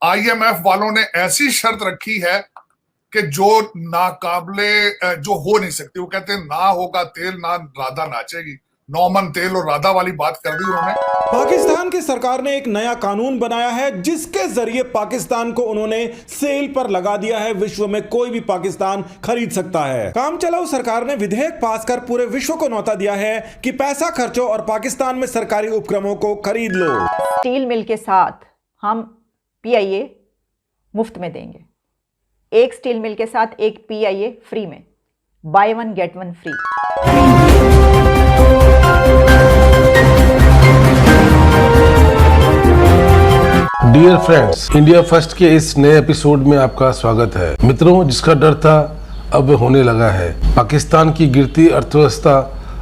IMF वालों ने ऐसी शर्त रखी है कि जो नाकाबले जो हो नहीं सकती। वो कहते हैं ना होगा तेल ना राधा नाचेगी। नौमन तेल और राधा वाली बात कर दी उन्होंने। पाकिस्तान की सरकार ने एक नया कानून बनाया है जिसके जरिए पाकिस्तान को उन्होंने सेल पर लगा दिया है। विश्व में कोई भी पाकिस्तान खरीद सकता है। काम चलाऊ सरकार ने विधेयक पास कर पूरे विश्व को न्योता दिया है कि पैसा खर्चो और पाकिस्तान में सरकारी उपक्रमों को खरीद लो। स्टील मिल के साथ हम पीआईए मुफ्त में देंगे। एक स्टील मिल के साथ एक पीआईए फ्री में, buy one get one free. Dear friends, India first के इस नए एपिसोड में आपका स्वागत है। मित्रों, जिसका डर था अब होने लगा है। पाकिस्तान की गिरती अर्थव्यवस्था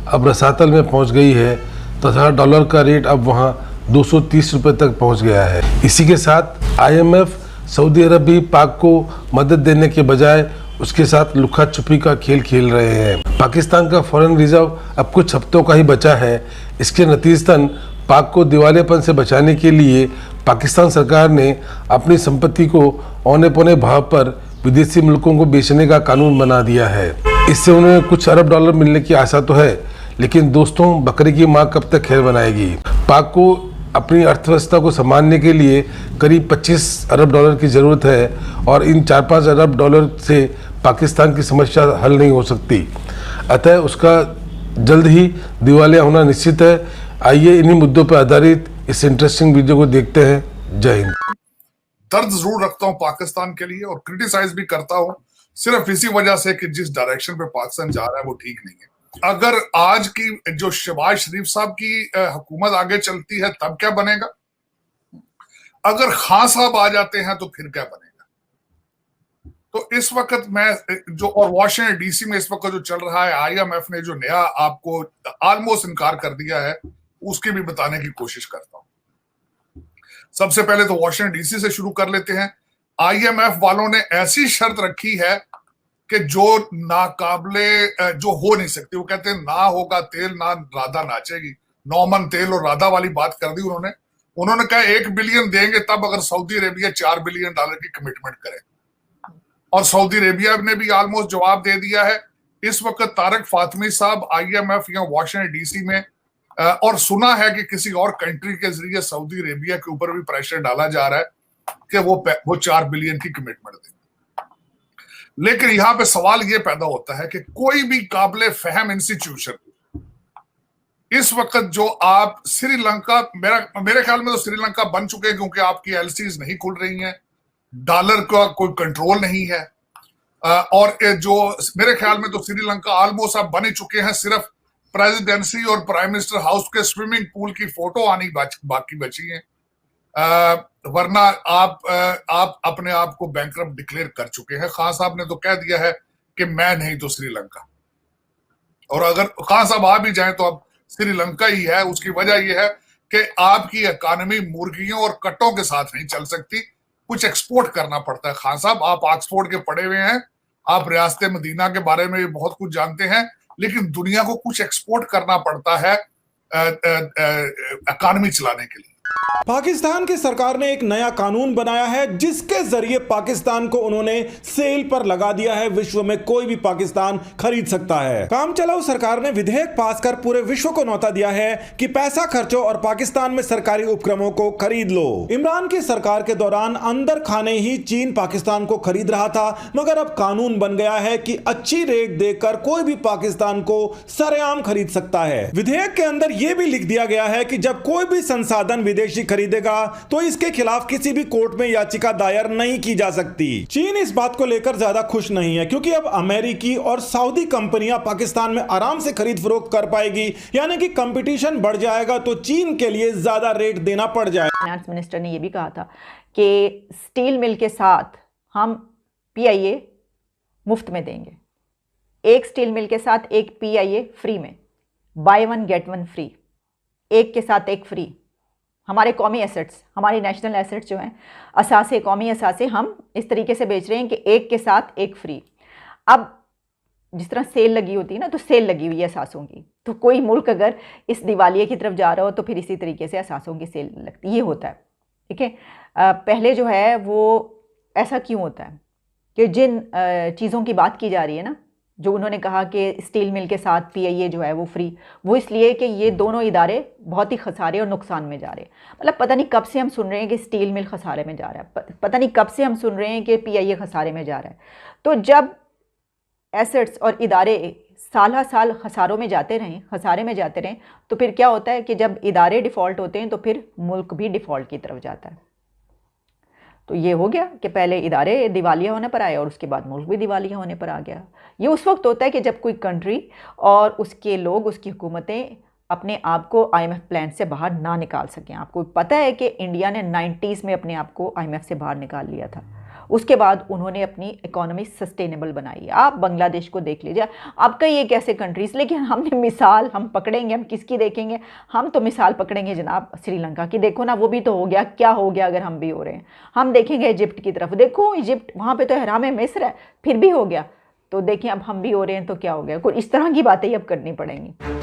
अब रसातल में पहुंच गई है तथा डॉलर का रेट अब वहां 230 रुपए तक पहुंच गया है। इसी के साथ आईएमएफ, सऊदी अरब भी पाक को मदद देने के बजाय उसके साथ लुका छुपी का खेल खेल रहे हैं। पाकिस्तान का फॉरेन रिजर्व अब कुछ हफ्तों का ही बचा है। इसके नतीजतन पाक को दिवालियापन से बचाने के लिए पाकिस्तान सरकार ने अपनी संपत्ति को औने पौने भाव पर विदेशी मुल्कों को बेचने का कानून बना दिया है। इससे उन्हें कुछ अरब डॉलर मिलने की आशा तो है, लेकिन दोस्तों, बकरी की मां कब तक खैर बनाएगी। पाक को अपनी अर्थव्यवस्था को संभालने के लिए करीब 25 अरब डॉलर की ज़रूरत है और इन 4-5 अरब डॉलर से पाकिस्तान की समस्या हल नहीं हो सकती। अतः उसका जल्द ही दिवालिया होना निश्चित है। आइए इन्हीं मुद्दों पर आधारित इस इंटरेस्टिंग वीडियो को देखते हैं। जय हिंद। दर्द जरूर रखता हूं पाकिस्तान के लिए और क्रिटिसाइज भी करता हूं, सिर्फ इसी वजह से कि जिस डायरेक्शन पे पाकिस्तान जा रहा है वो ठीक नहीं है। अगर आज की जो शहबाज शरीफ साहब की हुकूमत आगे चलती है तब क्या बनेगा? अगर खान साहब आ जाते हैं तो फिर क्या बनेगा? तो इस वक्त मैं जो और वाशिंगटन डीसी में इस वक्त जो चल रहा है, आईएमएफ ने जो नया आपको ऑलमोस्ट इनकार कर दिया है, उसकी भी बताने की कोशिश करता हूं। सबसे पहले तो वाशिंगटन डीसी से शुरू कर लेते हैं। आईएमएफ वालों ने ऐसी शर्त रखी है कि जो नाकाबले जो हो नहीं सकती। वो कहते हैं ना होगा तेल ना राधा नाचेगी। नौमन तेल और राधा वाली बात कर दी उन्होंने कहा 1 बिलियन देंगे तब अगर सऊदी अरेबिया $4 बिलियन की कमिटमेंट करे, और सऊदी अरेबिया ने भी ऑलमोस्ट जवाब दे दिया है। इस वक्त तारक फातमी साहब आईएमएफ या वाशिंगटन डीसी में और सुना है कि किसी और कंट्री के जरिए सऊदी अरेबिया के ऊपर भी प्रेशर डाला जा रहा है कि वो 4 बिलियन की कमिटमेंट दें। लेकिन यहां पे सवाल ये पैदा होता है कि कोई भी काबिल फहम इंस्टीट्यूशन इस वक्त जो आप श्रीलंका, मेरे ख्याल में तो श्रीलंका बन चुके हैं क्योंकि आपकी एलसीज नहीं खुल रही हैं, डॉलर का कोई कंट्रोल नहीं है, और जो मेरे ख्याल में तो श्रीलंका ऑलमोस्ट आप बन ही चुके हैं। सिर्फ प्रेसिडेंसी और प्राइम मिनिस्टर हाउस के स्विमिंग पूल की फोटो आनी बाकी बची है, वरना आप अपने आप को बैंकरप्ट डिक्लेयर कर चुके हैं। खान साहब ने तो कह दिया है कि मैं नहीं तो श्रीलंका, और अगर खान साहब आ भी जाएं तो अब श्रीलंका ही है। उसकी वजह यह है कि आपकी इकॉनमी मुर्गियों और कट्टों के साथ नहीं चल सकती, कुछ एक्सपोर्ट करना पड़ता है। खान साहब, आप ऑक्सफोर्ड के पढ़े हुए हैं, आप रियासत मदीना के बारे में भी बहुत कुछ जानते हैं, लेकिन दुनिया को कुछ एक्सपोर्ट करना पड़ता है इकॉनमी चलाने के लिए। पाकिस्तान की सरकार ने एक नया कानून बनाया है जिसके जरिए पाकिस्तान को उन्होंने सेल पर लगा दिया है। विश्व में कोई भी पाकिस्तान खरीद सकता है। काम चलाऊ सरकार ने विधेयक पास कर पूरे विश्व को न्योता दिया है कि पैसा खर्चो और पाकिस्तान में सरकारी उपक्रमों को खरीद लो। इमरान की सरकार के दौरान अंदर खाने ही चीन पाकिस्तान को खरीद रहा था, मगर अब कानून बन गया है कि अच्छी रेट देकर कोई भी पाकिस्तान को सरेआम खरीद सकता है। विधेयक के अंदर यह भी लिख दिया गया है कि जब कोई भी संसाधन विदेशी खरीदेगा तो इसके खिलाफ किसी भी कोर्ट में याचिका दायर नहीं की जा सकती। चीन इस बात को लेकर ज्यादा खुश नहीं है क्योंकि अब अमेरिकी और सऊदी कंपनियां पाकिस्तान में आराम से खरीद फरोख्त कर पाएगी, यानी कि कंपटीशन बढ़ जाएगा तो चीन के लिए ज्यादा रेट देना पड़ जाएगा। फाइनेंस मिनिस्टर ने यह भी कहा था कि स्टील मिल के साथ हम पीआईए मुफ्त में देंगे। एक स्टील मिल के साथ एक पीआईए फ्री में, buy one get one free, एक के साथ एक फ्री। हमारे कौमी एसेट्स, हमारी नेशनल एसेट्स जो हैं, असासे, कौमी असासे, हम इस तरीके से बेच रहे हैं कि एक के साथ एक फ्री। अब जिस तरह सेल लगी होती है ना, तो सेल लगी हुई है असासों की, तो कोई मुल्क अगर इस दिवालिये की तरफ जा रहा हो तो फिर इसी तरीके से असासों की सेल लगती, ये होता है। ठीक है। पहले जो है वो ऐसा क्यों होता है कि जिन चीज़ों की बात की जा रही है ना, जो उन्होंने कहा कि स्टील मिल के साथ पीआईए जो है वो फ्री, वो इसलिए कि ये दोनों इदारे बहुत ही खसारे और नुकसान में जा रहे हैं। मतलब पता नहीं कब से हम सुन रहे हैं कि स्टील मिल खसारे में जा रहा है, पता नहीं कब से हम सुन रहे हैं कि पीआईए खसारे में जा रहा है। तो जब एसेट्स और इदारे साल साल खसारों में जाते रहें, खसारे में जाते रहें, तो फिर क्या होता है कि जब इदारे डिफ़ॉल्ट होते हैं तो फिर मुल्क भी डिफ़ॉल्ट की तरफ जाता है। तो ये हो गया कि पहले इदारे दिवालिया होने पर आए और उसके बाद मुल्क भी दिवालिया होने पर आ गया। ये उस वक्त होता है कि जब कोई कंट्री और उसके लोग, उसकी हुकूमतें अपने आप को आईएमएफ प्लान से बाहर ना निकाल सकें। आपको पता है कि इंडिया ने 90s में अपने आप को आईएमएफ से बाहर निकाल लिया था। उसके बाद उन्होंने अपनी इकोनॉमी सस्टेनेबल बनाई। आप बांग्लादेश को देख लीजिए, आप कई एक ऐसे कंट्रीज़, लेकिन हमने मिसाल हम पकड़ेंगे, हम किसकी देखेंगे? हम तो मिसाल पकड़ेंगे जनाब श्रीलंका की। देखो ना, वो भी तो हो गया, क्या हो गया अगर हम भी हो रहे हैं। हम देखेंगे इजिप्ट की तरफ, देखो इजिप्ट, वहाँ पे तो हराम मिस्र है, फिर भी हो गया। तो देखिए अब हम भी हो रहे हैं तो क्या हो गया? कुछ इस तरह की बातें ही अब करनी पड़ेंगी।